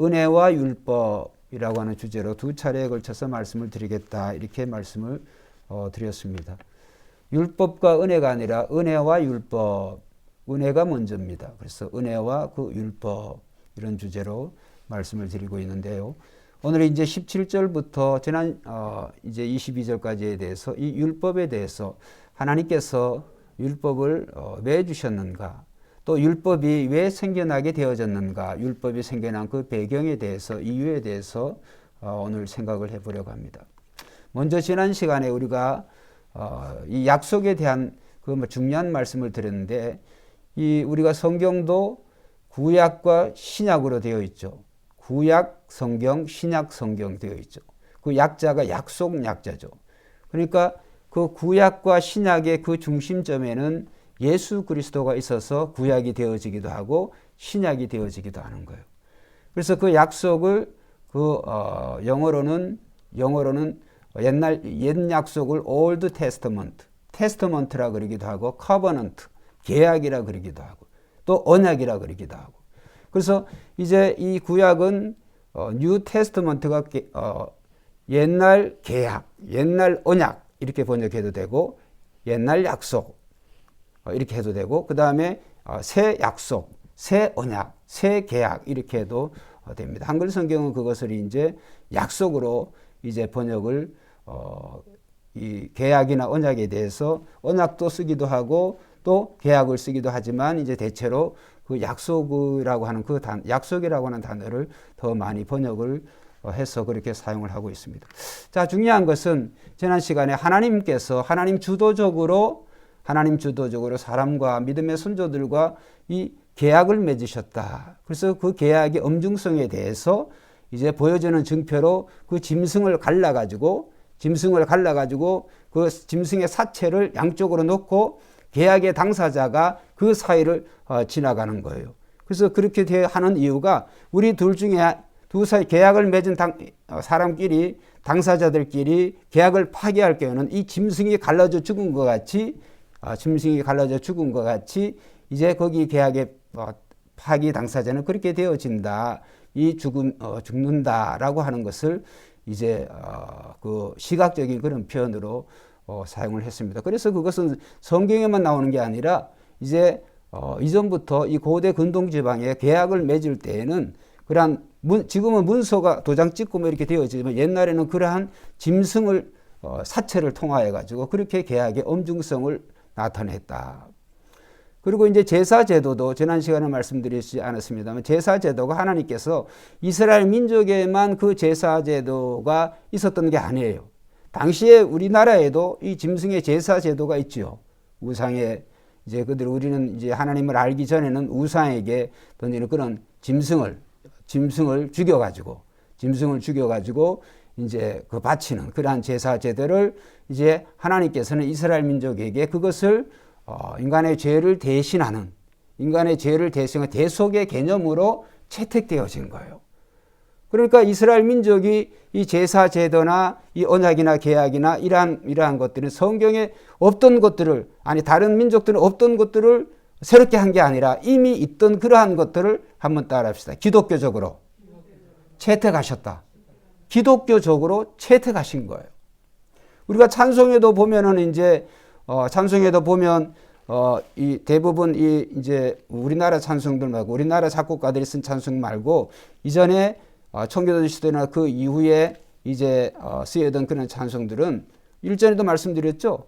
은혜와 율법이라고 하는 주제로 두 차례에 걸쳐서 말씀을 드리겠다, 이렇게 말씀을 드렸습니다. 율법과 은혜가 아니라 은혜와 율법, 은혜가 먼저입니다. 그래서 은혜와 그 율법, 이런 주제로 말씀을 드리고 있는데요. 오늘 이제 17절부터 지난 이제 22절까지에 대해서 이 율법에 대해서 하나님께서 율법을 왜 주셨는가, 또 율법이 왜 생겨나게 되어졌는가, 율법이 생겨난 그 배경에 대해서, 이유에 대해서 오늘 생각을 해보려고 합니다. 먼저 지난 시간에 우리가 이 약속에 대한 그 중요한 말씀을 드렸는데, 이 우리가 성경도 구약과 신약으로 되어 있죠. 구약 성경, 신약 성경 되어 있죠. 그 약자가 약속 약자죠. 그러니까 그 구약과 신약의 그 중심점에는 예수 그리스도가 있어서 구약이 되어지기도 하고 신약이 되어지기도 하는 거예요. 그래서 그 약속을 영어로는 옛 약속을 Old Testament, 테스터먼트라 그러기도 하고 Covenant, 계약이라 그러기도 하고 또 언약이라 그러기도 하고. 그래서 이제 이 구약은 New Testament가 옛날 계약, 옛날 언약 이렇게 번역해도 되고, 옛날 약속 이렇게 해도 되고, 그 다음에 새 약속, 새 언약, 새 계약 이렇게 해도 됩니다. 한글 성경은 그것을 이제 약속으로 이제 번역을 이 계약이나 언약에 대해서 언약도 쓰기도 하고 또 계약을 쓰기도 하지만, 이제 대체로 그 약속이라고 하는 약속이라고 하는 단어를 더 많이 번역을 해서 그렇게 사용을 하고 있습니다. 자, 중요한 것은 지난 시간에 하나님께서 하나님 주도적으로 사람과 믿음의 선조들과 이 계약을 맺으셨다. 그래서 그 계약의 엄중성에 대해서 이제 보여주는 증표로 그 짐승을 갈라가지고 그 짐승의 사체를 양쪽으로 놓고 계약의 당사자가 그 사이를 지나가는 거예요. 그래서 그렇게 하는 이유가 우리 둘 중에 두 사이 같이 맺은 사람끼리, 당사자들끼리 계약을 파기할 경우는 이 짐승이 갈라져 죽은 것 같이 이제 거기 계약의 파기 당사자는 그렇게 되어진다. 죽는다라고 하는 것을 이제 그 시각적인 그런 표현으로 사용을 했습니다. 그래서 그것은 성경에만 나오는 게 아니라 이제 이전부터 이 고대 근동 지방에 계약을 맺을 때에는 지금은 문서가 도장 찍고 뭐 이렇게 되어지지만, 옛날에는 그러한 짐승을 사체를 통하여 가지고 그렇게 계약의 엄중성을 나타냈다. 그리고 이제 제사 제도도 지난 시간에 말씀드리지 않았습니다만, 제사 제도가 하나님께서 이스라엘 민족에만 그 제사 제도가 있었던 게 아니에요. 당시에 우리나라에도 이 짐승의 제사 제도가 있죠. 우상에 이제 우리는 이제 하나님을 알기 전에는 우상에게 던지는 그런 짐승을 죽여가지고 이제 그 바치는 그러한 제사 제도를 이제 하나님께서는 이스라엘 민족에게 그것을 인간의 죄를 대신하는 대속의 개념으로 채택되어진 거예요. 그러니까 이스라엘 민족이 이 제사 제도나 이 언약이나 계약이나 이러한 것들은 성경에 없던 것들을, 다른 민족들은 없던 것들을 새롭게 한 게 아니라 이미 있던 그러한 것들을 한번 따라합시다. 기독교적으로 채택하셨다. 기독교적으로 채택하신 거예요. 우리가 찬송에도 보면은 이 대부분 이제 우리나라 찬송들 말고, 우리나라 작곡가들이 쓴 찬송 말고, 이전에 청교도 시대나 그 이후에 이제 쓰여던 그런 찬송들은 일전에도 말씀드렸죠.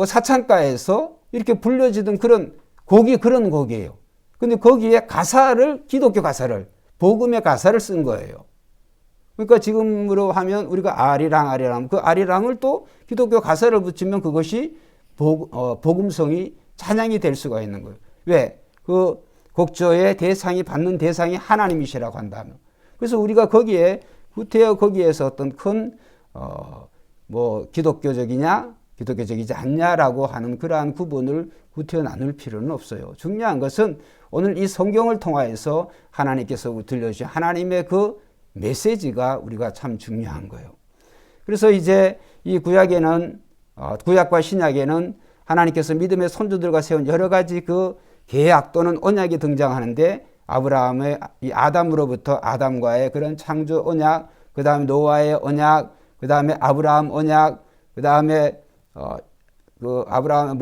사창가에서 이렇게 불려지던 그런 곡이에요. 근데 거기에 기독교 가사를, 복음의 가사를 쓴 거예요. 그러니까 지금으로 하면 우리가 아리랑 그 아리랑을 또 기독교 가사를 붙이면 그것이 복음성이 찬양이 될 수가 있는 거예요. 왜? 그 곡조의 받는 대상이 하나님이시라고 한다면. 그래서 우리가 거기에서 어떤 큰 기독교적이지 않냐라고 하는 그러한 구분을 구태여 나눌 필요는 없어요. 중요한 것은 오늘 이 성경을 통하여서 하나님께서 들려주신 하나님의 그 메시지가 우리가 참 중요한 거예요. 그래서 이제 이 구약과 신약에는 하나님께서 믿음의 선조들과 세운 여러 가지 그 계약 또는 언약이 등장하는데, 아브라함의 이 아담으로부터 아담과의 그런 창조 언약, 그 다음에 노아의 언약, 그 다음에 아브라함 언약, 그 다음에 그 아브라함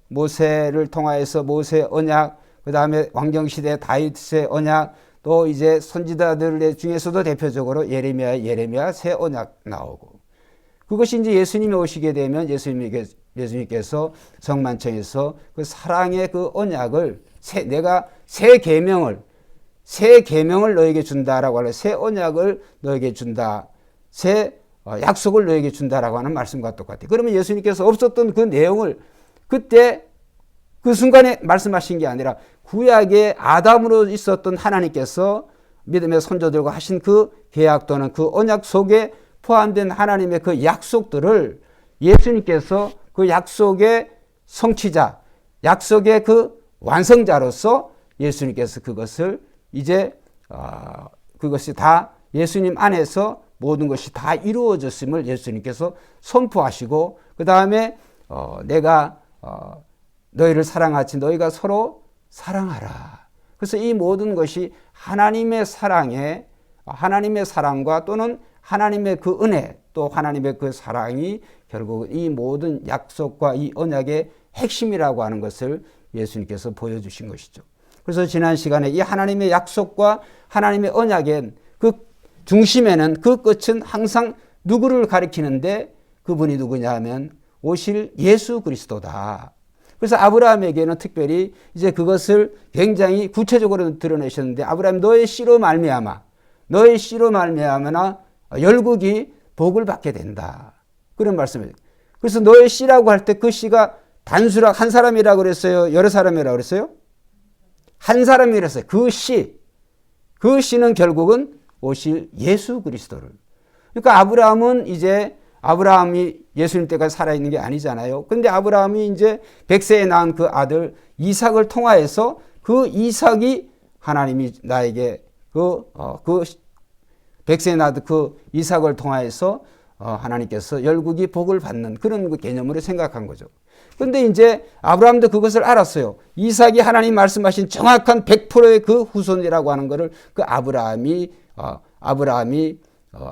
모세를 통하여서 모세 언약, 그 다음에 왕정시대 다윗의 언약, 또 이제 선지자들 중에서도 대표적으로 예레미야 새 언약 나오고, 그것이 이제 예수님이 오시게 되면 예수님께서 성만청에서 그 사랑의 그 언약을 내가 새 계명을 너에게 준다라고 하는, 새 언약을 너에게 준다, 새 약속을 너에게 준다라고 하는 말씀과 똑같아요. 그러면 예수님께서 없었던 그 내용을 그때 그 순간에 말씀하신 게 아니라 구약의 아담으로 있었던 하나님께서 믿음의 선조들과 하신 그 계약 또는 그 언약 속에 포함된 하나님의 그 약속들을 예수님께서 그 약속의 성취자, 약속의 그 완성자로서 예수님께서 그것을 이제 그것이 다 예수님 안에서 모든 것이 다 이루어졌음을 예수님께서 선포하시고, 그 다음에 내가 너희를 사랑하지 너희가 서로 사랑하라. 그래서 이 모든 것이 하나님의 사랑과 또는 하나님의 그 은혜, 또 하나님의 그 사랑이 결국 이 모든 약속과 이 언약의 핵심이라고 하는 것을 예수님께서 보여주신 것이죠. 그래서 지난 시간에 이 하나님의 약속과 하나님의 언약의 그 중심에는, 그 끝은 항상 누구를 가리키는데, 그분이 누구냐 하면 오실 예수 그리스도다. 그래서 아브라함에게는 특별히 이제 그것을 굉장히 구체적으로 드러내셨는데, 아브라함 너의 씨로 말미암아 열국이 복을 받게 된다, 그런 말씀이에요. 그래서 너의 씨라고 할 때 그 씨가 단수락 한 사람이라고 그랬어요? 여러 사람이라고 그랬어요? 한 사람이라고 그랬어요. 그 씨는 결국은 오실 예수 그리스도를. 그러니까 아브라함이 예수님 때까지 살아있는 게 아니잖아요. 근데 아브라함이 이제 100세에 낳은 그 아들 이삭을 통하여서, 그 이삭이 하나님이 나에게 그 100세에 낳은 그 이삭을 통하여서 하나님께서 열국이 복을 받는 그런 그 개념으로 생각한 거죠. 근데 이제 아브라함도 그것을 알았어요. 이삭이 하나님 말씀하신 정확한 100%의 그 후손이라고 하는 것을 그 아브라함이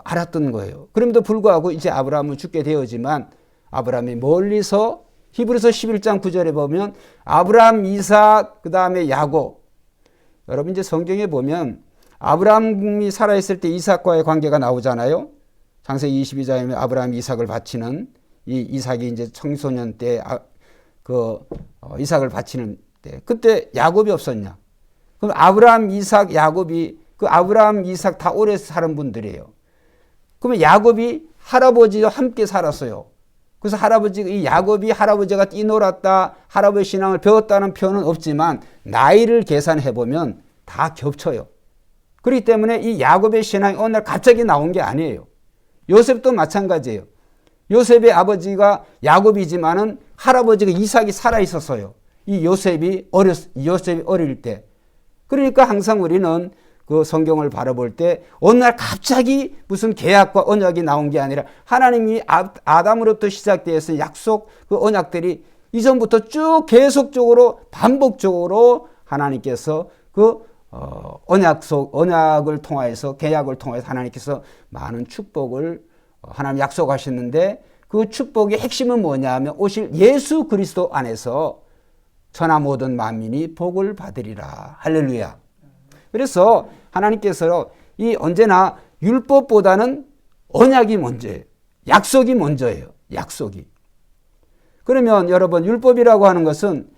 알았던 거예요. 그럼에도 불구하고 이제 아브라함은 죽게 되었지만, 아브라함이 멀리서 히브리서 11장 9절에 보면 아브라함, 이삭, 그 다음에 야곱. 여러분 이제 성경에 보면 아브라함이 살아있을 때 이삭과의 관계가 나오잖아요. 창세기 22장에 아브라함이 이삭을 바치는, 이 이삭이 이제 청소년 때 이삭을 바치는 때, 그때 야곱이 없었냐? 그럼 아브라함, 이삭, 야곱이, 그 아브라함, 이삭 다 오래 사는 분들이에요. 그러면 야곱이 할아버지와 함께 살았어요. 그래서 이 야곱이 할아버지가 뛰놀았다, 할아버지 신앙을 배웠다는 표현은 없지만 나이를 계산해 보면 다 겹쳐요. 그렇기 때문에 이 야곱의 신앙이 어느 날 갑자기 나온 게 아니에요. 요셉도 마찬가지예요. 요셉의 아버지가 야곱이지만은 할아버지가 이삭이 살아 있었어요. 이 요셉이 어릴 때. 그러니까 항상 우리는 그 성경을 바라볼 때 어느 날 갑자기 무슨 계약과 언약이 나온 게 아니라 하나님이 아담으로부터 시작되어서 약속, 그 언약들이 이전부터 쭉 계속적으로 반복적으로 하나님께서 그 언약을 통하여서, 계약을 통해서 하나님께서 많은 축복을 하나님 약속하셨는데, 그 축복의 핵심은 뭐냐 하면 오실 예수 그리스도 안에서 천하 모든 만민이 복을 받으리라. 할렐루야. 그래서 하나님께서 언제나 율법보다는 언약이 먼저예요. 약속이 먼저예요. 약속이. 그러면 여러분, 율법이라고 하는 것은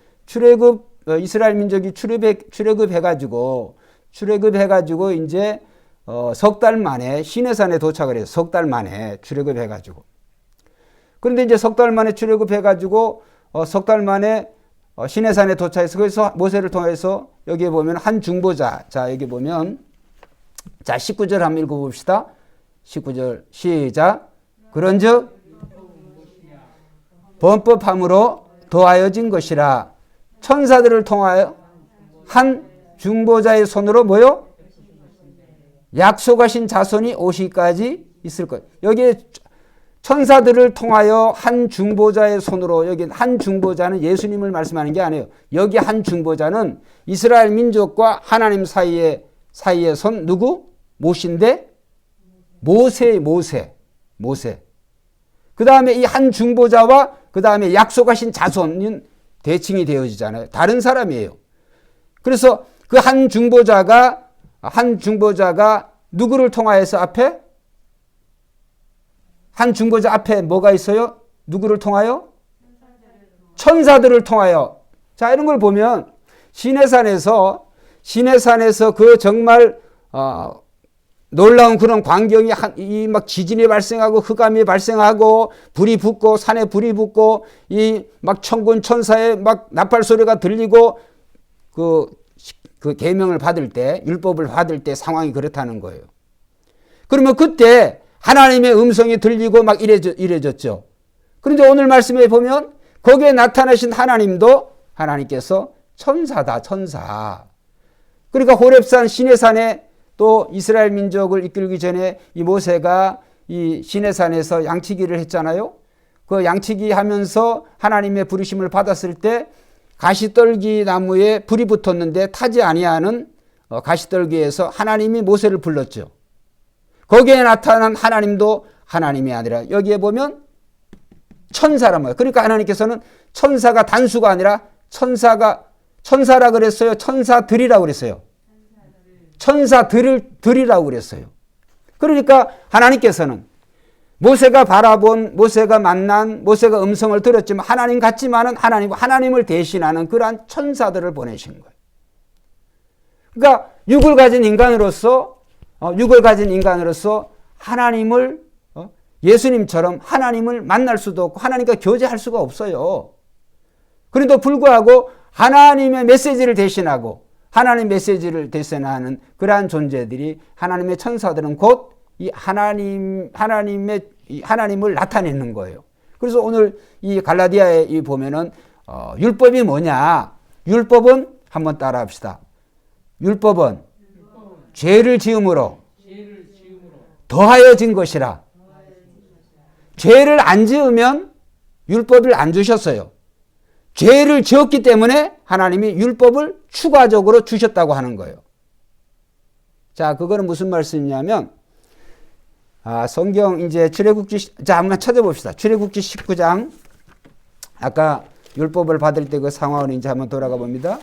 이스라엘 민족이 출애굽해가지고 이제 석 달 만에 시내산에 도착을 해요. 석 달 만에 출애굽해가지고. 그런데 이제 석 달 만에 출애굽해가지고 석 달 만에 시내산에 도착해서, 거기서 모세를 통해서 여기에 보면 한 중보자. 자, 여기 보면, 자, 19절 한번 읽어봅시다. 19절 시작. 그런즉 범법함으로 더하여진 것이라 천사들을 통하여 한 중보자의 손으로 뭐요? 약속하신 자손이 오시기까지 있을 것. 여기에 천사들을 통하여 한 중보자의 손으로, 여기 한 중보자는 예수님을 말씀하는 게 아니에요. 여기 한 중보자는 이스라엘 민족과 하나님 사이의 손, 누구? 모세인데, 모세. 그 다음에 이 한 중보자와 그 다음에 약속하신 자손은 대칭이 되어지잖아요. 다른 사람이에요. 그래서 그 한 중보자가 누구를 통하여서 앞에? 한 중보자 앞에 뭐가 있어요? 누구를 통하여? 천사들을 통하여. 자, 이런 걸 보면 시내산에서 그 정말 놀라운 그런 광경이 이 막 지진이 발생하고 흑암이 발생하고 불이 붙고 산에 불이 붙고 이 막 천군 천사의 막 나팔 소리가 들리고 그 계명을 받을 때, 율법을 받을 때 상황이 그렇다는 거예요. 그러면 그때 하나님의 음성이 들리고 막 이래졌죠. 그런데 오늘 말씀에 보면 거기에 나타나신 하나님께서 천사다, 천사. 그러니까 호렙산 시내산에 또 이스라엘 민족을 이끌기 전에 이 모세가 이 시내산에서 양치기를 했잖아요. 그 양치기 하면서 하나님의 부르심을 받았을 때 가시떨기 나무에 불이 붙었는데 타지 아니하는 가시떨기에서 하나님이 모세를 불렀죠. 거기에 나타난 하나님도 하나님이 아니라 여기에 보면 천사란 말이에요. 그러니까 하나님께서는 천사가 단수가 아니라 천사라 그랬어요. 천사들이라고 그랬어요. 천사들이라고 그랬어요. 그러니까 하나님께서는 모세가 만난 모세가 음성을 들었지만 하나님 같지만은 하나님을 대신하는 그러한 천사들을 보내신 거예요. 그러니까 육을 가진 인간으로서 하나님을 예수님처럼 하나님을 만날 수도 없고 하나님과 교제할 수가 없어요. 그런데도 불구하고 하나님의 메시지를 대신하고 하나님 메시지를 대신하는 그러한 존재들이 하나님의 천사들은 곧 이 하나님을 나타내는 거예요. 그래서 오늘 이 갈라디아에 이 보면은 율법이 뭐냐? 율법은 한번 따라 합시다. 율법은 죄를 지음으로 더하여진 것이라. 죄를 안 지으면 율법을 안 주셨어요. 죄를 지었기 때문에 하나님이 율법을 추가적으로 주셨다고 하는 거예요. 자, 그거는 무슨 말씀이냐면 성경 이제 출애굽기 한번 찾아봅시다. 출애굽기 19장. 아까 율법을 받을 때 그 상황을 이제 한번 돌아가 봅니다.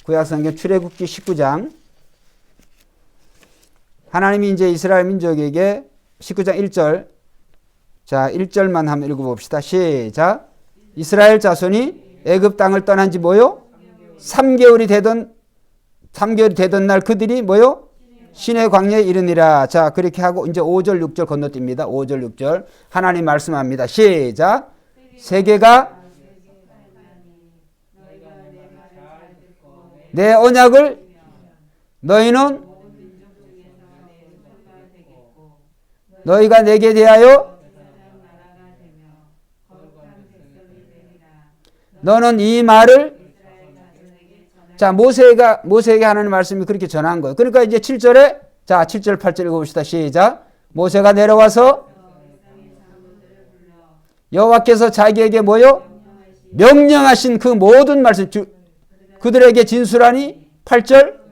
구약 성경 출애굽기 19장. 하나님이 이제 이스라엘 민족에게 19장 1절. 자, 1절만 한번 읽어 봅시다. 시작. 이스라엘 자손이 애굽 땅을 떠난 지 뭐요? 3개월이 되던 날 그들이 뭐요? 시내 광야에 이르니라. 자, 그렇게 하고 이제 5절 6절 건너뜁니다. 5절 6절 하나님 말씀합니다. 시작. 세계가 내 언약을 너희가 내게 대하여 너는 이 말을 자, 모세에게 하나님 말씀이 그렇게 전한 거예요. 그러니까 이제 7절에 자, 7절 8절 읽어봅시다. 시작. 모세가 내려와서 여호와께서 자기에게 뭐요? 명령하신 그 모든 말씀 그들에게 진술하니 8절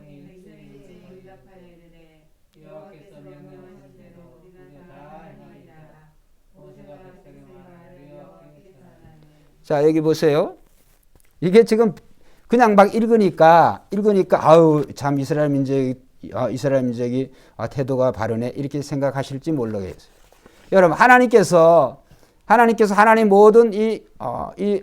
자, 여기 보세요. 이게 지금 그냥 막 읽으니까 아우 참 이스라엘 민족이 태도가 바르네 이렇게 생각하실지 모르겠어요. 여러분 하나님께서 하나님 모든 이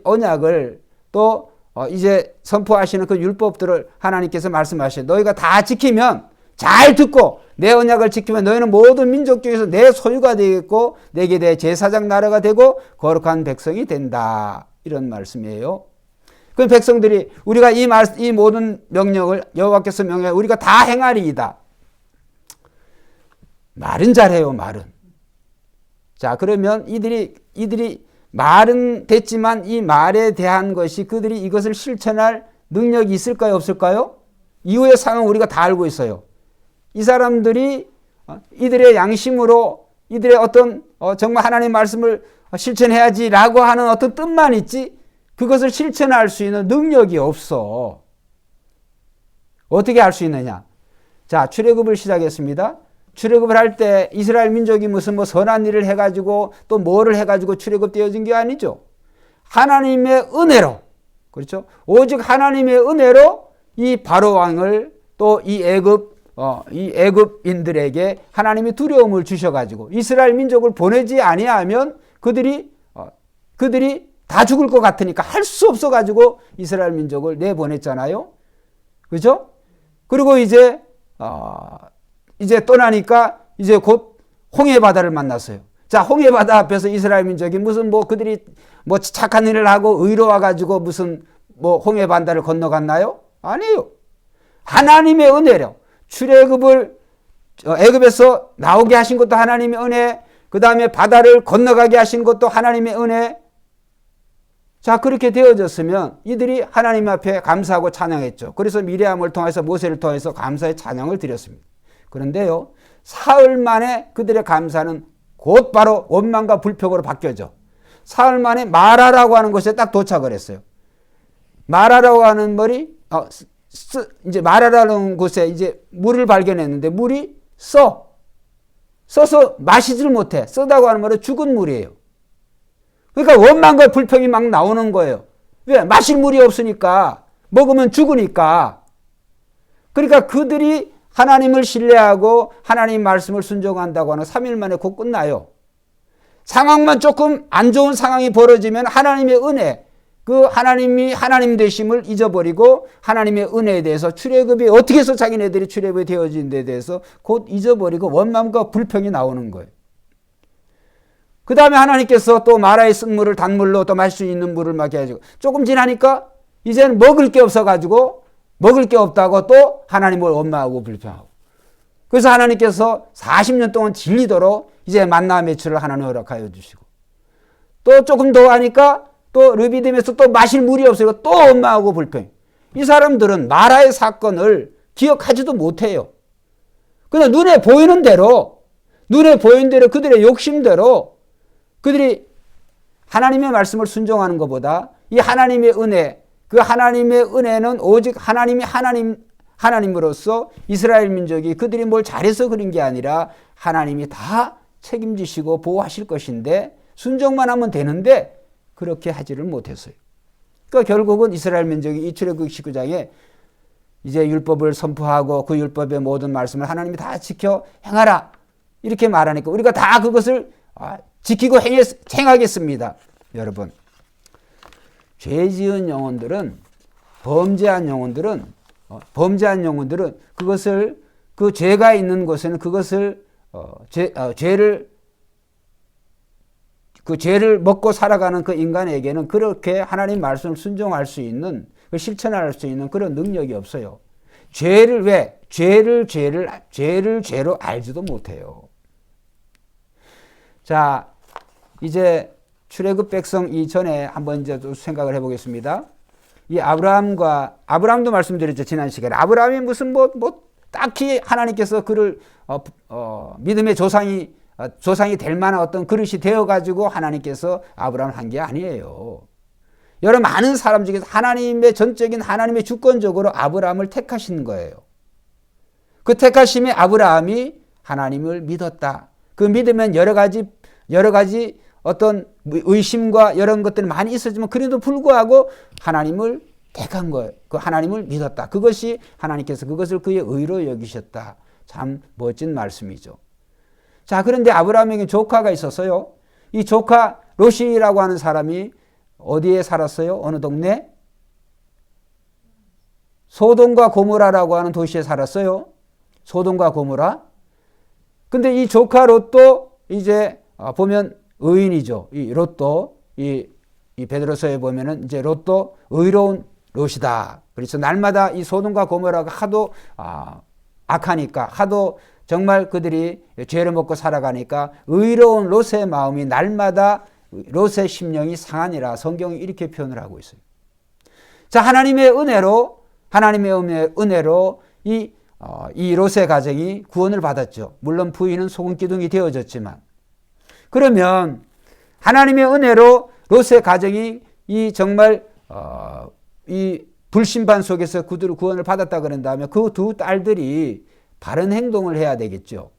언약을 또 이제 선포하시는 그 율법들을 하나님께서 말씀하시죠. 너희가 다 지키면 잘 듣고 내 언약을 지키면 너희는 모든 민족 중에서 내 소유가 되겠고 내게 대해 제사장 나라가 되고 거룩한 백성이 된다. 이런 말씀이에요. 그 백성들이 우리가 이 모든 명령을 여호와께서 명령해 우리가 다 행하리이다. 말은 잘해요, 말은. 자, 그러면 이들이 말은 됐지만 이 말에 대한 것이 그들이 이것을 실천할 능력이 있을까요, 없을까요? 이후의 상황 우리가 다 알고 있어요. 이 사람들이 이들의 양심으로 이들의 어떤 정말 하나님 말씀을 실천해야지라고 하는 어떤 뜻만 있지 그것을 실천할 수 있는 능력이 없어. 어떻게 할 수 있느냐? 자, 출애굽을 시작했습니다. 출애굽을 할 때 이스라엘 민족이 무슨 뭐 선한 일을 해가지고 또 뭐를 해가지고 출애굽되어진 게 아니죠. 하나님의 은혜로, 그렇죠? 오직 하나님의 은혜로 이 바로 왕을 또 이 애굽인들에게 하나님이 두려움을 주셔가지고 이스라엘 민족을 보내지 아니하면 그들이 다 죽을 것 같으니까 할 수 없어가지고 이스라엘 민족을 내보냈잖아요. 그렇죠? 그리고 이제 떠나니까 이제 곧 홍해 바다를 만났어요. 자, 홍해 바다 앞에서 이스라엘 민족이 무슨 뭐 그들이 뭐 착한 일을 하고 의로워가지고 무슨 뭐 홍해 바다를 건너갔나요? 아니에요. 하나님의 은혜로 출애굽을 애굽에서 나오게 하신 것도 하나님의 은혜, 그 다음에 바다를 건너가게 하신 것도 하나님의 은혜. 자, 그렇게 되어졌으면 이들이 하나님 앞에 감사하고 찬양했죠. 그래서 미리암을 통해서 모세를 통해서 감사의 찬양을 드렸습니다. 그런데요, 사흘 만에 그들의 감사는 곧바로 원망과 불평으로 바뀌어져. 사흘 만에 마라라고 하는 곳에 딱 도착을 했어요. 마라라고 하는 이제 마라라는 곳에 이제 물을 발견했는데 물이 써서 마시질 못해. 쓰다고 하는 말은 죽은 물이에요. 그러니까 원망과 불평이 막 나오는 거예요. 왜? 마실 물이 없으니까. 먹으면 죽으니까. 그러니까 그들이 하나님을 신뢰하고 하나님 말씀을 순종한다고 하는 3일 만에 곧 끝나요. 상황만 조금 안 좋은 상황이 벌어지면 하나님의 은혜, 그 하나님이 하나님 되심을 잊어버리고 하나님의 은혜에 대해서 출애굽이 어떻게 해서 자기네들이 출애굽이 되어진 데 대해서 곧 잊어버리고 원망과 불평이 나오는 거예요. 그 다음에 하나님께서 또 마라의 쓴물을 단물로 또 마실 수 있는 물을 마게 해주고 조금 지나니까 이제는 먹을 게 없어가지고 먹을 게 없다고 또 하나님을 원망하고 불평하고 그래서 하나님께서 40년 동안 질리도록 이제 만나 매출을 하나님 허락하여 주시고 또 조금 더 하니까 또 르비딤에서 또 마실 물이 없어요. 또 원망하고 불평. 이 사람들은 마라의 사건을 기억하지도 못해요. 그냥 눈에 보이는 대로 그들의 욕심대로 그들이 하나님의 말씀을 순종하는 것보다 이 하나님의 은혜, 그 하나님의 은혜는 오직 하나님으로서 이스라엘 민족이 그들이 뭘 잘해서 그런 게 아니라 하나님이 다 책임지시고 보호하실 것인데 순종만 하면 되는데 그렇게 하지를 못했어요. 그러니까 결국은 이스라엘 민족이 이 출애굽 19장에 이제 율법을 선포하고 그 율법의 모든 말씀을 하나님이 다 지켜 행하라 이렇게 말하니까 우리가 다 그것을 지키고 행하겠습니다. 여러분, 죄 지은 영혼들은 범죄한 영혼들은 그것을 그 죄가 있는 곳에는 그것을 죄를 먹고 살아가는 그 인간에게는 그렇게 하나님 말씀을 순종할 수 있는 실천할 수 있는 그런 능력이 없어요. 죄를 죄로 알지도 못해요. 자, 이제 출애굽 백성 이전에 한번 이제 또 생각을 해보겠습니다. 이 아브라함도 말씀드렸죠, 지난 시간에. 아브라함이 무슨 딱히 하나님께서 그를 믿음의 조상이 될 만한 어떤 그릇이 되어가지고 하나님께서 아브라함을 한 게 아니에요. 여러 많은 사람 중에서 하나님의 주권적으로 아브라함을 택하신 거예요. 그 택하심에 아브라함이 하나님을 믿었다. 그 믿으면 여러 가지 어떤 의심과 이런 것들이 많이 있었지만 그래도 불구하고 하나님을 택한 거예요. 그 하나님을 믿었다. 그것이 하나님께서 그것을 그의 의로 여기셨다. 참 멋진 말씀이죠. 자, 그런데 아브라함에게 조카가 있었어요. 이 조카 롯이라고 하는 사람이 어디에 살았어요? 어느 동네? 소돔과 고모라라고 하는 도시에 살았어요. 소돔과 고모라. 근데 이 조카 롯도 이제 보면 의인이죠. 이 롯도 이 베드로서에 보면은 이제 롯도 의로운 롯이다. 그래서 날마다 이 소돔과 고모라가 하도 악하니까 하도 정말 그들이 죄를 먹고 살아가니까 의로운 롯의 마음이 날마다 롯의 심령이 상하니라 성경이 이렇게 표현을 하고 있어요. 자, 하나님의 은혜로 이 롯의 가정이 구원을 받았죠. 물론 부인은 소금 기둥이 되어졌지만 그러면 하나님의 은혜로 롯의 가정이 이 정말 이 불심판 속에서 그들을 구원을 받았다 그런다면 그 두 딸들이 바른 행동을 해야 되겠죠.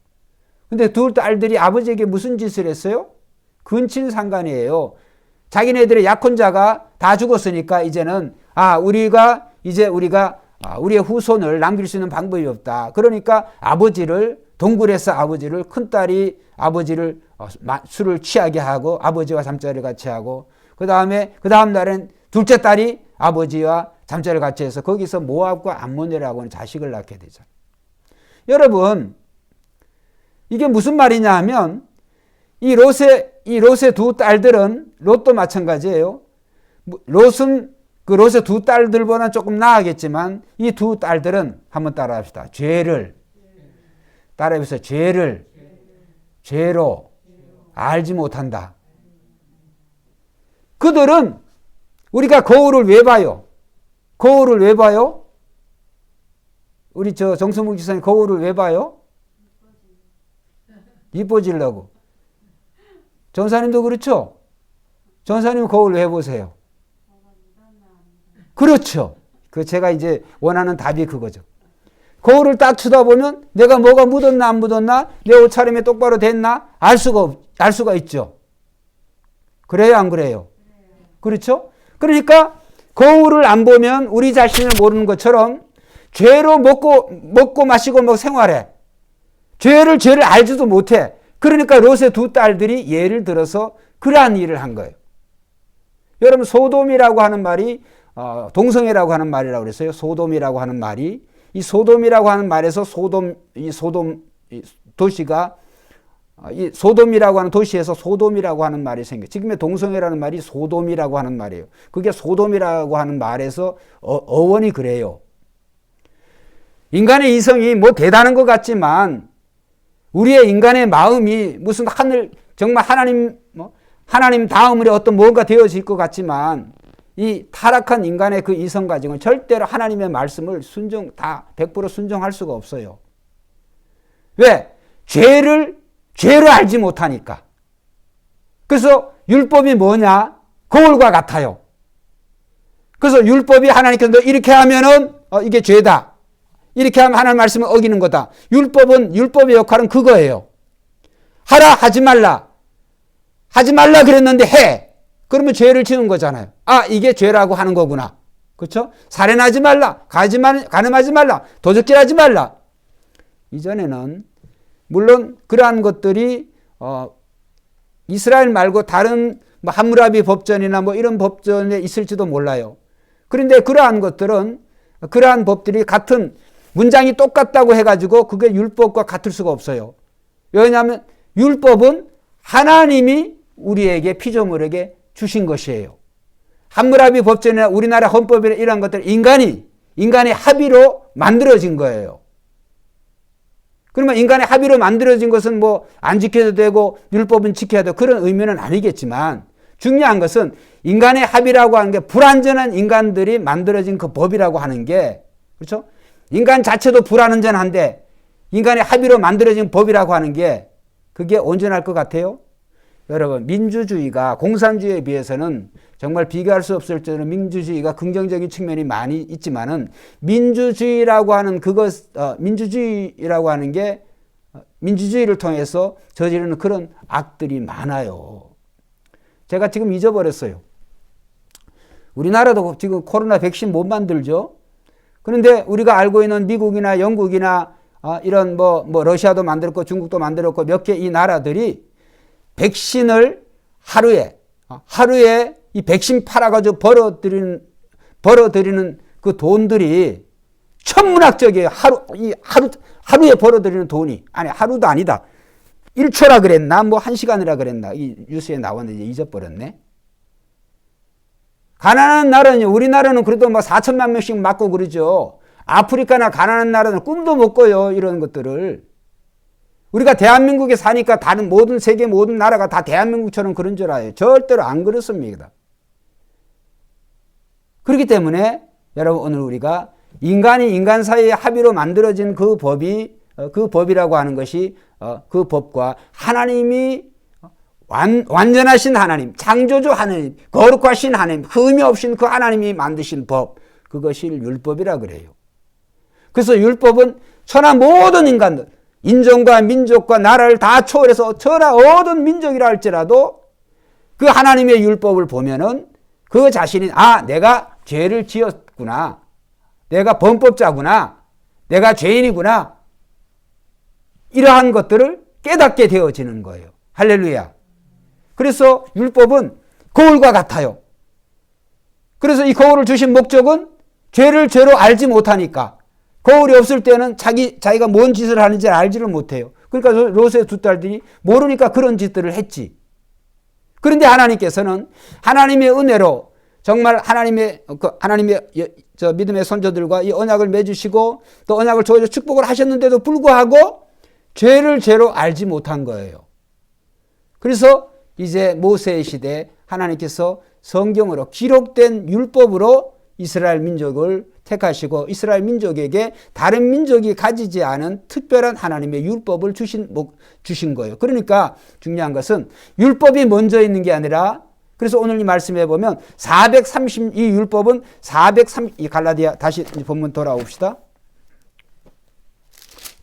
근데 두 딸들이 아버지에게 무슨 짓을 했어요? 근친상간이에요. 자기네들의 약혼자가 다 죽었으니까 이제는 우리가 우리의 후손을 남길 수 있는 방법이 없다. 그러니까 동굴에서 아버지를, 큰딸이 아버지를 술을 취하게 하고 아버지와 잠자리를 같이 하고 그 다음 날엔 둘째 딸이 아버지와 잠자리를 같이 해서 거기서 모압과 암몬이라고 하는 자식을 낳게 되죠. 여러분, 이게 무슨 말이냐 하면 이 롯의 두 딸들은 롯도 마찬가지예요. 롯은 그 롯의 두 딸들보다 조금 나아겠지만 이 두 딸들은 한번 따라합시다. 따라해보세요. 죄로 알지 못한다. 그들은 우리가 거울을 왜 봐요? 우리 정성묵 지사님 거울을 왜 봐요? 이뻐지려고. 전사님도 그렇죠? 전사님 거울 왜 보세요? 그렇죠. 제가 이제 원하는 답이 그거죠. 거울을 딱 쳐다보면 내가 뭐가 묻었나 안 묻었나, 내 옷차림이 똑바로 됐나 알 수가 있죠. 그래요, 안 그래요? 그렇죠? 그러니까 거울을 안 보면 우리 자신을 모르는 것처럼 죄로 먹고 마시고 생활해. 죄를 알지도 못해. 그러니까 롯의 두 딸들이 예를 들어서 그러한 일을 한 거예요. 여러분, 소돔이라고 하는 말이 동성애라고 하는 말이라고 그랬어요. 소돔이라고 하는 말이, 이 소돔이라고 하는 말에서 도시가 이 소돔이라고 하는 도시에서 소돔이라고 하는 말이 생겨요. 지금의 동성애라는 말이 소돔이라고 하는 말이에요. 그게 소돔이라고 하는 말에서 어원이 그래요. 인간의 이성이 뭐 대단한 것 같지만 우리의 인간의 마음이 무슨 정말 하나님 다음으로 어떤 뭔가 되어질 것 같지만 이 타락한 인간의 그 이성 가지고는 절대로 하나님의 말씀을 100% 순종할 수가 없어요. 왜? 죄를 알지 못하니까. 그래서 율법이 뭐냐? 거울과 같아요. 그래서 율법이 하나님께서 이렇게 하면은 이게 죄다. 이렇게 하면 하나님 말씀을 어기는 거다. 율법의 역할은 그거예요. 하라, 하지 말라. 하지 말라 그랬는데 해. 그러면 죄를 지은 거잖아요. 이게 죄라고 하는 거구나. 그렇죠? 살인하지 말라. 간음하지 말라. 도적질하지 말라. 이전에는 물론 그러한 것들이 이스라엘 말고 다른 함무라비 법전이나 이런 법전에 있을지도 몰라요. 그런데 그러한 법들이 같은 문장이 똑같다고 해가지고 그게 율법과 같을 수가 없어요. 왜냐하면 율법은 하나님이 우리에게 피조물에게 주신 것이에요. 함무라비 법전이나 우리나라 헌법이나 이런 것들 인간의 합의로 만들어진 거예요. 그러면 인간의 합의로 만들어진 것은 안 지켜도 되고 율법은 지켜야 되고 그런 의미는 아니겠지만 중요한 것은 인간의 합의라고 하는 게 불완전한 인간들이 만들어진 그 법이라고 하는 게, 그렇죠? 인간 자체도 불완전한데 인간의 합의로 만들어진 법이라고 하는 게 그게 온전할 것 같아요? 여러분, 민주주의가 공산주의에 비해서는 정말 비교할 수 없을 정도로 민주주의가 긍정적인 측면이 많이 있지만은 민주주의라고 하는 게 민주주의를 통해서 저지르는 그런 악들이 많아요. 제가 지금 잊어버렸어요. 우리나라도 지금 코로나 백신 못 만들죠. 그런데 우리가 알고 있는 미국이나 영국이나 이런 러시아도 만들었고 중국도 만들었고 몇 개 이 나라들이 백신을 하루에 이 백신 팔아가지고 벌어들이는 그 돈들이 천문학적이에요. 하루에 벌어들이는 돈이. 하루도 아니다. 1초라 그랬나? 1시간이라 그랬나? 이 뉴스에 나왔는데 잊어버렸네. 가난한 나라는, 우리나라는 그래도 4천만 명씩 맞고 그러죠. 아프리카나 가난한 나라는 꿈도 못 꿔요. 이런 것들을. 우리가 대한민국에 사니까 세계 모든 나라가 다 대한민국처럼 그런 줄 알아요. 절대로 안 그렇습니다. 그렇기 때문에 여러분, 오늘 우리가 인간이 인간 사이의 합의로 만들어진 그 법이라고 하는 것이 그 법과 하나님이 완전하신 하나님, 창조주 하나님, 거룩하신 하나님, 흠이 없인 그 하나님이 만드신 법, 그것이 율법이라 그래요. 그래서 율법은 천하 모든 인간들, 인종과 민족과 나라를 다 초월해서 천하 모든 민족이라 할지라도 그 하나님의 율법을 보면은 그 자신이 내가 죄를 지었구나, 내가 범법자구나, 내가 죄인이구나, 이러한 것들을 깨닫게 되어지는 거예요. 할렐루야. 그래서 율법은 거울과 같아요. 그래서 이 거울을 주신 목적은 죄를 죄로 알지 못하니까, 거울이 없을 때는 자기가 뭔 짓을 하는지 알지를 못해요. 그러니까 롯의 두 딸들이 모르니까 그런 짓들을 했지. 그런데 하나님께서는 하나님의 은혜로 정말 하나님의 저 믿음의 선조들과 이 언약을 맺으시고 또 언약을 조여서 축복을 하셨는데도 불구하고 죄를 죄로 알지 못한 거예요. 그래서 이제 모세의 시대에 하나님께서 성경으로 기록된 율법으로 이스라엘 민족을 택하시고 이스라엘 민족에게 다른 민족이 가지지 않은 특별한 하나님의 율법을 주신 거예요. 그러니까 중요한 것은 율법이 먼저 있는 게 아니라, 그래서 오늘 이 말씀해 보면 이 율법은 이 갈라디아, 다시 본문 돌아옵시다.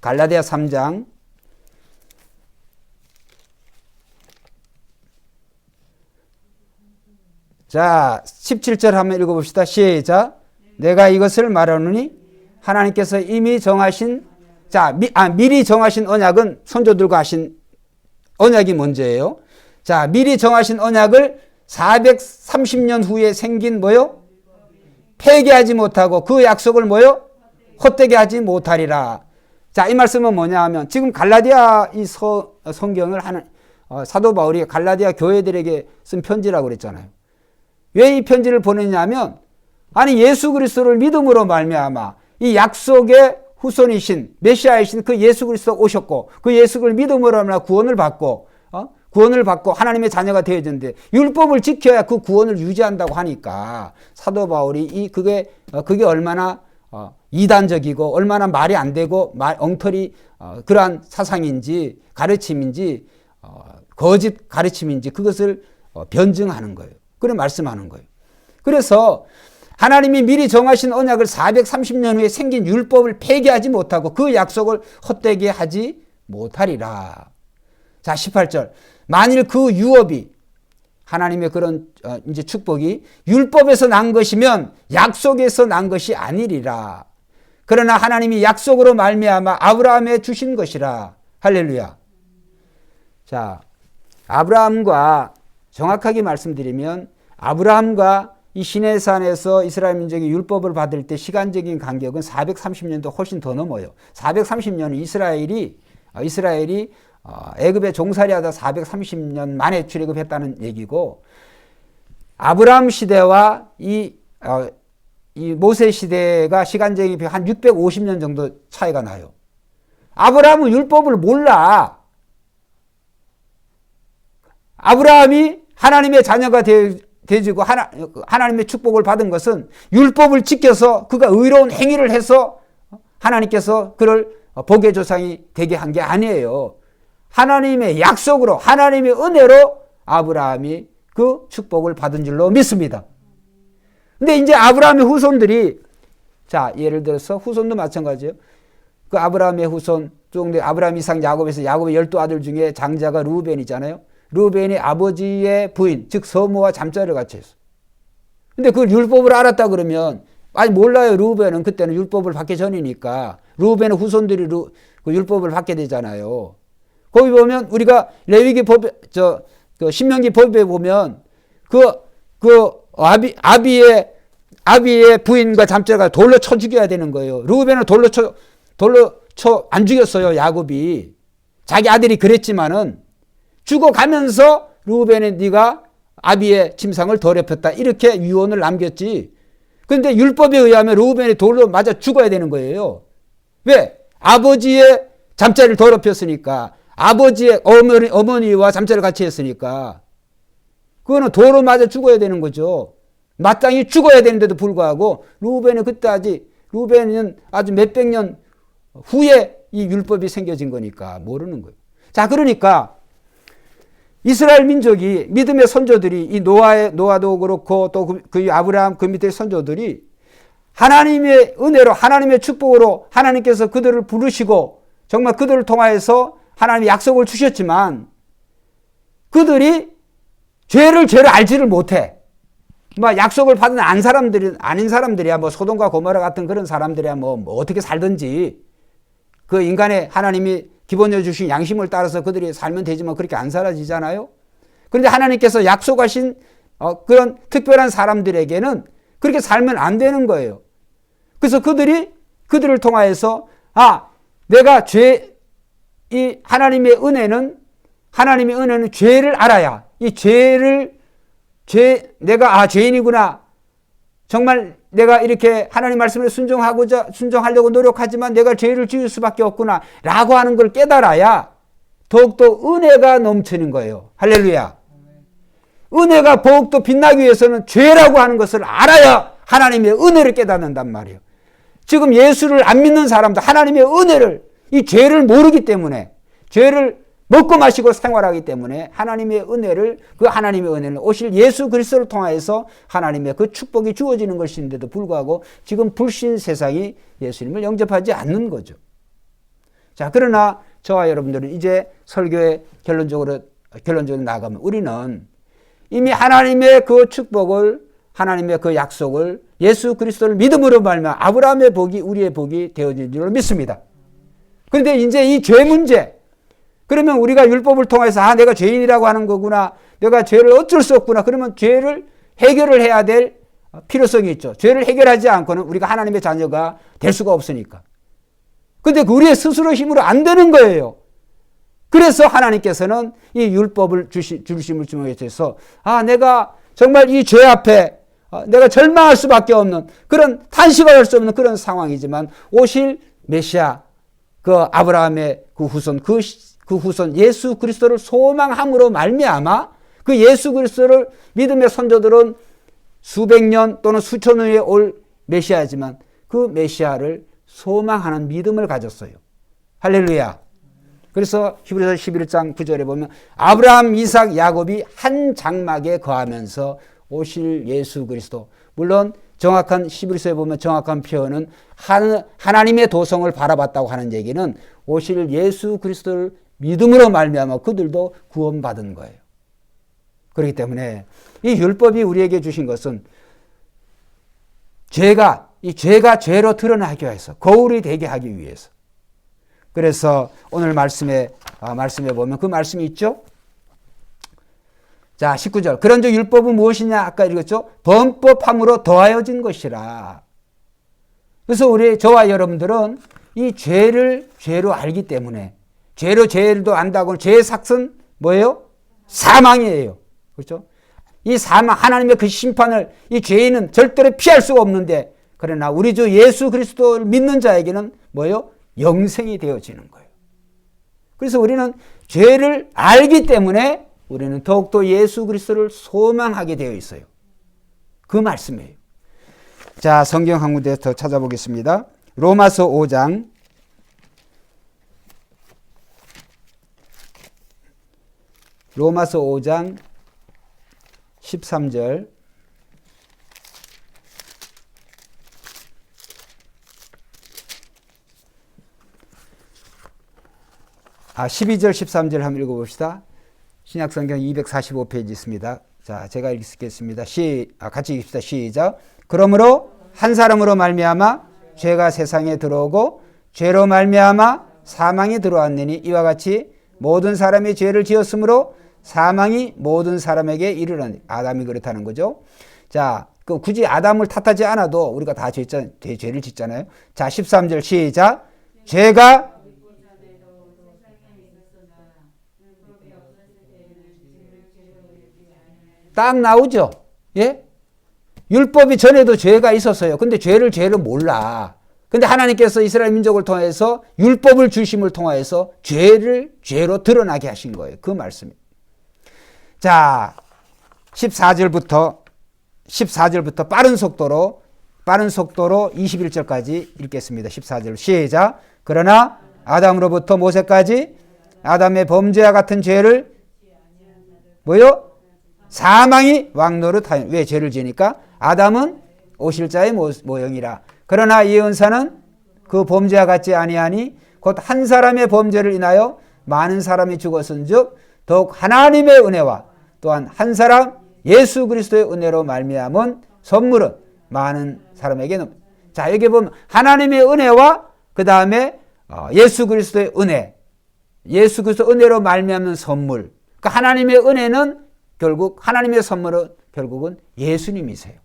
갈라디아 3장 자 17절 한번 읽어봅시다. 시작. 내가 이것을 말하노니 하나님께서 이미 정하신, 미리 정하신 언약은 선조들과 하신 언약이 먼저예요. 자, 미리 정하신 언약을 430년 후에 생긴 뭐요? 폐기하지 못하고 그 약속을 뭐요? 헛되게 하지 못하리라. 자, 이 말씀은 뭐냐 하면 지금 갈라디아 이 성경을 하는 사도 바울이 갈라디아 교회들에게 쓴 편지라고 그랬잖아요. 왜 이 편지를 보냈냐면, 아니 예수 그리스도를 믿음으로 말미암아 이 약속의 후손이신 메시아이신 그 예수 그리스도 오셨고 그 예수를 믿음으로 말미암아 구원을 받고 하나님의 자녀가 되어졌는데 율법을 지켜야 그 구원을 유지한다고 하니까 사도 바울이 그게 얼마나 이단적이고 얼마나 말이 안 되고 엉터리 그러한 사상인지 가르침인지 거짓 가르침인지 그것을 변증하는 거예요. 그런 말씀하는 거예요. 그래서 하나님이 미리 정하신 언약을 430년 후에 생긴 율법을 폐기하지 못하고 그 약속을 헛되게 하지 못하리라. 자, 18절. 만일 그 유업이 하나님의 그런 이제 축복이 율법에서 난 것이면 약속에서 난 것이 아니리라. 그러나 하나님이 약속으로 말미암아 아브라함에 주신 것이라. 할렐루야. 자, 아브라함과 정확하게 말씀드리면 아브라함과 이 시내산에서 이스라엘 민족이 율법을 받을 때 시간적인 간격은 430년도 훨씬 더 넘어요. 430년은 이스라엘이 애굽에 종살이하다 430년 만에 출애굽했다는 얘기고, 아브라함 시대와 이 모세 시대가 시간적인 한 650년 정도 차이가 나요. 아브라함은 율법을 몰라. 아브라함이 하나님의 자녀가 되지고 하나님의 축복을 받은 것은 율법을 지켜서 그가 의로운 행위를 해서 하나님께서 그를 복의 조상이 되게 한 게 아니에요. 하나님의 약속으로 하나님의 은혜로 아브라함이 그 축복을 받은 줄로 믿습니다. 근데 이제 아브라함의 후손들이, 자, 예를 들어서 후손도 마찬가지예요. 그 아브라함의 후손, 아브라함, 이삭, 야곱에서 야곱의 12아들 중에 장자가 르우벤이잖아요. 르우벤이 아버지의 부인, 즉 서모와 잠자리를 같이 했어. 근데 그 율법을 알았다 그러면, 아니 몰라요. 르우벤은 그때는 율법을 받기 전이니까. 르우벤의 후손들이 그 율법을 받게 되잖아요. 거기 보면 우리가 레위기 법에, 신명기 법에 보면 아비의 부인과 잠자리가 돌로 쳐 죽여야 되는 거예요. 르우벤은 돌로 쳐 안 죽였어요. 야곱이. 자기 아들이 그랬지만은 죽어가면서 르우벤은 네가 아비의 침상을 더럽혔다, 이렇게 유언을 남겼지. 그런데 율법에 의하면 르우벤이 돌로 맞아 죽어야 되는 거예요. 왜? 아버지의 잠자리를 더럽혔으니까. 아버지의 어머니와 잠자리를 같이 했으니까. 그거는 돌로 맞아 죽어야 되는 거죠. 마땅히 죽어야 되는데도 불구하고 르우벤은 아주 몇백 년 후에 이 율법이 생겨진 거니까 모르는 거예요. 자, 그러니까 이스라엘 민족이 믿음의 선조들이 이 노아도 그렇고 또 그 아브라함 그 밑에 선조들이 하나님의 은혜로 하나님의 축복으로 하나님께서 그들을 부르시고 정말 그들을 통하여서 하나님의 약속을 주셨지만 그들이 죄를 알지를 못해. 뭐 약속을 받은 아닌 사람들이야 뭐 소돔과 고모라 같은 그런 사람들이야 뭐 어떻게 살든지 그 인간의 하나님이 기본적으로 주신 양심을 따라서 그들이 살면 되지만 그렇게 안 살아지잖아요. 그런데 하나님께서 약속하신 그런 특별한 사람들에게는 그렇게 살면 안 되는 거예요. 그래서 그들을 통하여서 내가 이 하나님의 은혜는 죄를 알아야 이 내가 죄인이구나. 정말 내가 이렇게 하나님 말씀에 순종하려고 노력하지만 내가 죄를 지을 수밖에 없구나 라고 하는 걸 깨달아야 더욱더 은혜가 넘치는 거예요. 할렐루야. 은혜가 더욱더 빛나기 위해서는 죄라고 하는 것을 알아야 하나님의 은혜를 깨닫는단 말이에요. 지금 예수를 안 믿는 사람도 하나님의 은혜를 이 죄를 모르기 때문에 죄를 먹고 마시고 생활하기 때문에 하나님의 은혜는 오실 예수 그리스도를 통하여서 하나님의 그 축복이 주어지는 것인데도 불구하고 지금 불신 세상이 예수님을 영접하지 않는 거죠. 자, 그러나 저와 여러분들은 이제 설교의 결론적으로 나가면 우리는 이미 하나님의 그 축복을 하나님의 그 약속을 예수 그리스도를 믿음으로 말미암아 아브라함의 복이 우리의 복이 되어진 줄 믿습니다. 그런데 이제 이 죄 문제 그러면 우리가 율법을 통해서 내가 죄인이라고 하는 거구나. 내가 죄를 어쩔 수 없구나. 그러면 죄를 해결을 해야 될 필요성이 있죠. 죄를 해결하지 않고는 우리가 하나님의 자녀가 될 수가 없으니까. 근데 우리의 스스로 힘으로 안 되는 거예요. 그래서 하나님께서는 이 율법을 주심을 주셔서 내가 정말 이 죄 앞에 내가 절망할 수밖에 없는 그런 탄식할 수 없는 그런 상황이지만 오실 메시아 그 아브라함의 그 후손 예수 그리스도를 소망함으로 말미암아 그 예수 그리스도를 믿음의 선조들은 수백 년 또는 수천 년 후에 올 메시아지만 그 메시아를 소망하는 믿음을 가졌어요. 할렐루야. 그래서 히브리서 11장 9절에 보면 아브라함, 이삭, 야곱이 한 장막에 거하면서 오실 예수 그리스도. 물론 정확한 히브리서에 보면 정확한 표현은 하나님의 도성을 바라봤다고 하는 얘기는 오실 예수 그리스도를 믿음으로 말미암아 그들도 구원받은 거예요. 그렇기 때문에 이 율법이 우리에게 주신 것은 죄가 죄로 드러나게 해서 거울이 되게 하기 위해서. 그래서 오늘 말씀에 보면 그 말씀이 있죠. 자, 19절. 그런즉 율법은 무엇이냐? 아까 읽었죠. 범법함으로 더하여진 것이라. 그래서 저와 여러분들은 이 죄를 죄로 알기 때문에 죄도 안다고 죄의 삭은 뭐예요? 사망이에요. 그렇죠? 이 사망, 하나님의 그 심판을 이 죄인은 절대로 피할 수가 없는데 그러나 우리 주 예수 그리스도를 믿는 자에게는 뭐예요? 영생이 되어지는 거예요. 그래서 우리는 죄를 알기 때문에 우리는 더욱더 예수 그리스도를 소망하게 되어 있어요. 그 말씀이에요. 자, 성경 한 군데 더 찾아보겠습니다. 로마서 5장 13절 12절 13절 한번 읽어봅시다. 신약성경 245페이지 있습니다. 자, 제가 읽겠습니다. 같이 읽읍시다. 시작. 그러므로 한 사람으로 말미암아 죄가 세상에 들어오고 죄로 말미암아 사망이 들어왔느니 이와 같이 모든 사람이 죄를 지었으므로 사망이 모든 사람에게 이르러니. 아담이 그렇다는 거죠. 자, 굳이 아담을 탓하지 않아도 우리가 다 죄를 짓잖아요. 자, 13절 시작. 죄가 딱 나오죠. 예? 율법이 전에도 죄가 있었어요. 근데 죄를 몰라. 근데 하나님께서 이스라엘 민족을 통해서 율법을 주심을 통해서 죄를 죄로 드러나게 하신 거예요. 그 말씀입니다. 자, 14절부터 빠른 속도로 21절까지 읽겠습니다. 14절 시작. 그러나 아담으로부터 모세까지 아담의 범죄와 같은 죄를 뭐요? 사망이 왕노릇하여. 왜 죄를 지니까? 아담은 오실자의 모형이라. 그러나 이 은사는 그 범죄와 같지 아니하니 곧 한 사람의 범죄를 인하여 많은 사람이 죽었은즉 더욱 하나님의 은혜와 또한 한 사람 예수 그리스도의 은혜로 말미암은 선물은 많은 사람에게 자, 여기 보면 하나님의 은혜와 그 다음에 예수 그리스도의 은혜, 예수 그리스도 은혜로 말미암는 선물. 그러니까 하나님의 은혜는 결국 하나님의 선물은 결국은 예수님이세요.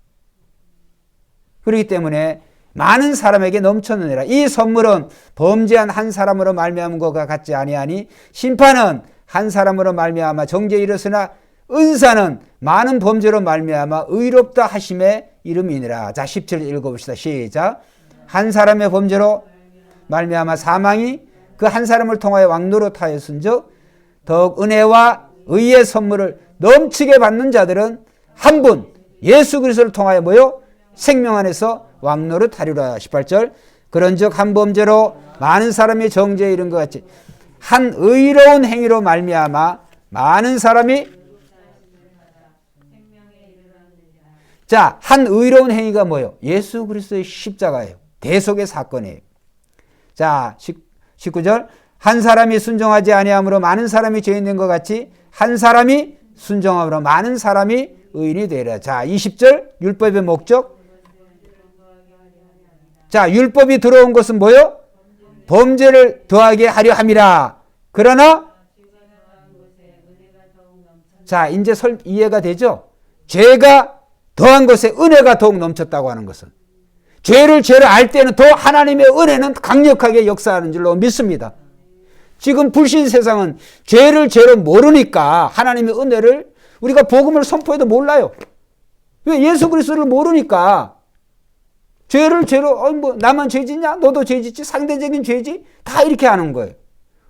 그렇기 때문에 많은 사람에게 넘쳤느니라. 이 선물은 범죄한 한 사람으로 말미암은 것과 같지 아니하니 심판은 한 사람으로 말미암아 정죄에 이르으나 은사는 많은 범죄로 말미암아 의롭다 하심의 이름이니라. 자, 17절 읽어봅시다. 시작. 한 사람의 범죄로 말미암아 사망이 그 한 사람을 통하여 왕노릇하였은즉 더욱 은혜와 의의 선물을 넘치게 받는 자들은 한 분 예수 그리스도를 통하여 뭐요? 생명 안에서 왕노릇하리라. 18절. 그런즉 한 범죄로 많은 사람이 정죄에 이른 것 같이 한 의로운 행위로 말미암아 많은 사람이 자, 한 의로운 행위가 뭐예요? 예수 그리스도의 십자가예요. 대속의 사건이에요. 자, 19절. 한 사람이 순종하지 아니함으로 많은 사람이 죄인 된 것 같이 한 사람이 순종함으로 많은 사람이 의인이 되리라. 자, 20절. 율법의 목적. 자, 율법이 들어온 것은 뭐요? 범죄를 더하게 하려 함이라. 그러나 자, 이제 이해가 되죠? 죄가 더한 것에 은혜가 더욱 넘쳤다고 하는 것은 죄를 알 때는 더 하나님의 은혜는 강력하게 역사하는 줄로 믿습니다. 지금 불신 세상은 죄를 죄로 모르니까 하나님의 은혜를 우리가 복음을 선포해도 몰라요. 왜? 예수 그리스도를 모르니까 죄를 죄로 뭐 나만 죄 짓냐? 너도 죄 짓지? 상대적인 죄지? 다 이렇게 하는 거예요.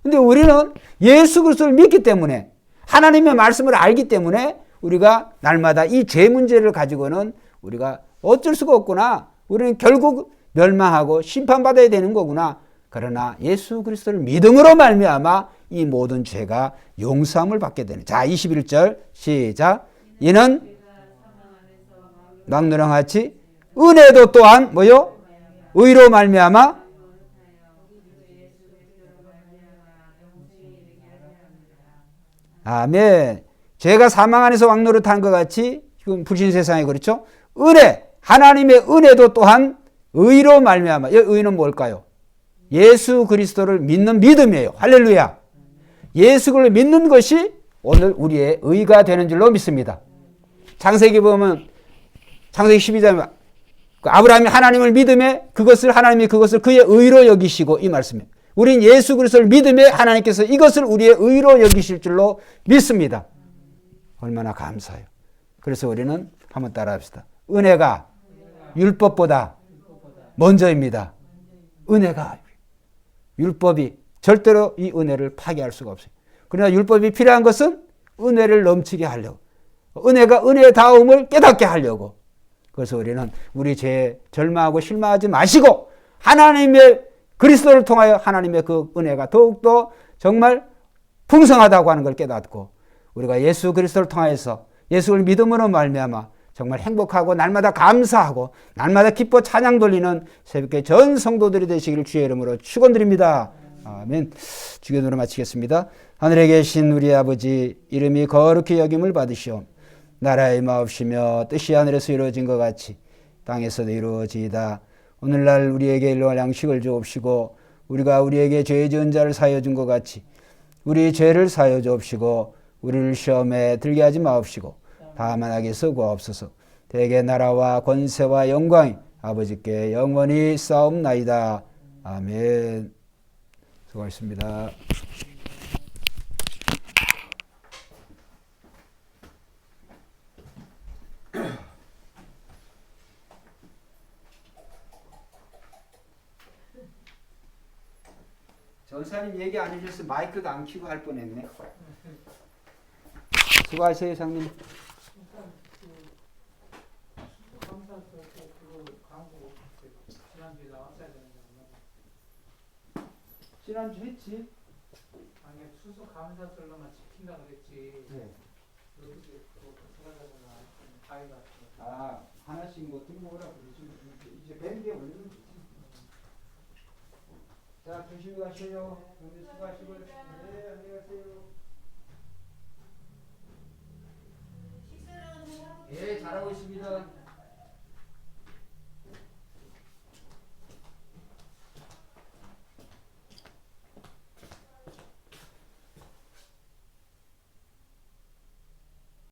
근데 우리는 예수 그리스도를 믿기 때문에 하나님의 말씀을 알기 때문에 우리가 날마다 이 죄 문제를 가지고는 우리가 어쩔 수가 없구나. 우리는 결국 멸망하고 심판받아야 되는 거구나. 그러나 예수 그리스도를 믿음으로 말미암아 이 모든 죄가 용서함을 받게 되는. 자, 21절 시작. 이는 막노랑같이 은혜도 또한 뭐요? 의로 말미암아 아멘. 죄가 사망 안에서 왕노릇한 것 같이 지금 불신 세상에 그렇죠? 은혜, 하나님의 은혜도 또한 의로 말미암아. 의는 뭘까요? 예수 그리스도를 믿는 믿음이에요. 할렐루야. 예수 그리스도를 믿는 것이 오늘 우리의 의가 되는 줄로 믿습니다. 창세기 보면 창세기 12장에 아브라함이 하나님을 믿음에 하나님이 그것을 그의 의로 여기시고 이 말씀이에요. 우린 예수 그리스도를 믿음에 하나님께서 이것을 우리의 의로 여기실 줄로 믿습니다. 얼마나 감사해요. 그래서 우리는 한번 따라합시다. 은혜가 율법보다 먼저입니다. 은혜가 율법이 절대로 이 은혜를 파괴할 수가 없어요. 그러나 율법이 필요한 것은 은혜를 넘치게 하려고. 은혜가 은혜의 다움을 깨닫게 하려고. 그래서 우리는 우리 죄에 절망하고 실망하지 마시고 하나님의 그리스도를 통하여 하나님의 그 은혜가 더욱더 정말 풍성하다고 하는 걸 깨닫고 우리가 예수 그리스도를 통하여서 예수를 믿음으로 말미암아 정말 행복하고 날마다 감사하고 날마다 기뻐 찬양 돌리는 새벽에 전 성도들이 되시기를 주의 이름으로 축원드립니다. 아멘. 주기도로 마치겠습니다. 하늘에 계신 우리 아버지 이름이 거룩히 여김을 받으시오. 나라의 마옵시며 뜻이 하늘에서 이루어진 것 같이 땅에서도 이루어지이다. 오늘날 우리에게 일용할 양식을 주옵시고 우리가 우리에게 죄 지은 자를 사하여 준 것 같이 우리 죄를 사하여 주옵시고 우리를 시험에 들게 하지 마옵시고 다만 악에서 구하옵소서. 대개 나라와 권세와 영광이 아버지께 영원히 싸움나이다. 아멘. 수고하셨습니다. 전사님 얘기 안 해주셔서 마이크도 안 켜고 할 뻔했네. 수고하세요, 장님. 지난주 했지? 아니 수수 감사절로만 지킨다 그랬지. 네. 아, 하나씩 뭐 등록을 하고 그러지. 이제 밴드에 올리면 되지. 자, 조심히 가시죠. 오늘 수고하시고. 네, 안녕히 가세요. 예, 잘하고 있습니다.